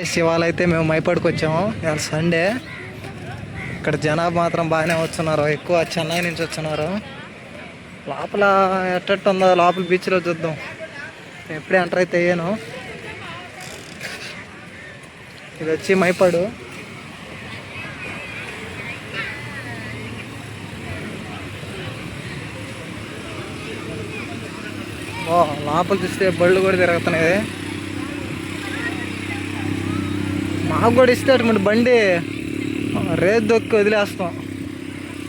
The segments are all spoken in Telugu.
ఇవాళ అయితే మేము మైపాడుకు వచ్చాము. ఇవాళ సండే. ఇక్కడ జనాభా మాత్రం బాగానే వచ్చున్నారు, ఎక్కువ చెన్నై నుంచి వచ్చున్నారు. లోపల ఎట్టట్టు ఉందో లోపల బీచ్లో చూద్దాం. ఎప్పుడే ఎంటర్ అయితే అయ్యాను. ఇది వచ్చి మైపాడు. లోపల చూస్తే బళ్ళు కూడా తిరుగుతున్నాయి. మాకు కూడా ఇస్తే అటువంటి బండి రేపు దొక్కి వదిలేస్తాం.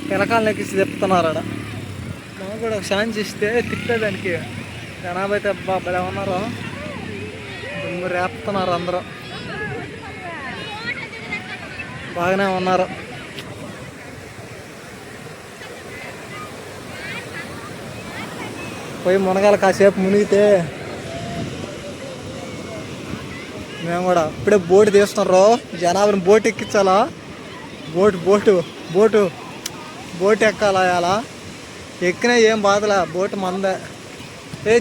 పిలకాలను ఎక్కిసి తిప్పుతున్నారు ఆడ. మాకు కూడా ఒక ఛాన్స్ ఇస్తే తిప్పేదానికి. జనాభా అయితే అబ్బా భలే ఉన్నారు, దుమ్ము రేపుతున్నారు, అందరూ బాగానే ఉన్నారు. పోయి మునగాల కాసేపు మునిగితే మేము కూడా ఇప్పుడే బోటు తీస్తున్నారు. జనాభాని బోటు ఎక్కించాలా, బోటు ఎక్కాలా. అలా ఎక్కినా ఏం బాధలే, బోటు మందే.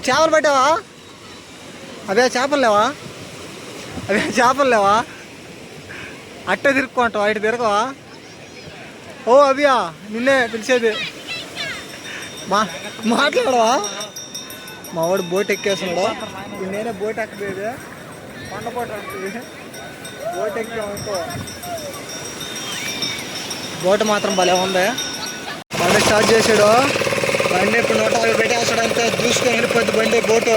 చేపలు పట్టావా? అవే చేపలు లేవా? అట్టే తిరుక్కుంటావా? ఇటు తిరగవా? ఓ అవియా, నిన్నే పిలిచేది. మాట్లాడవా? మా వాడు బోట్ ఎక్కేస్తున్నాడు. నేనే బోట్ ఎక్కలేదు, కొండపోటు వస్తుంది. బోట్ ఎక్కామనుకో. బోట్ మాత్రం భలే ఉంది. బండి స్టార్ట్ చేసాడు. బండి ఇప్పుడు 150 పెట్టేస్తాడు అంతే. దూసుకొని వెళ్ళిపోద్ది బండి. బోటు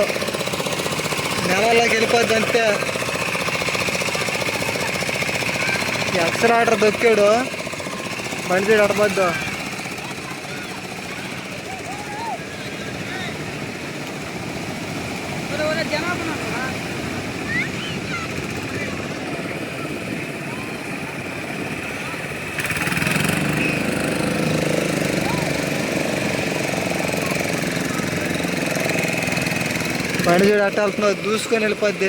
నెలల్లోకి వెళ్ళిపోద్ది అంతే. ఎక్సలేటర్ దొక్కాడు, బండి తీడు అడపద్దు. బండి చూడు అట్ట వెళ్తుందో, దూసుకొని వెళ్ళిపోద్ది.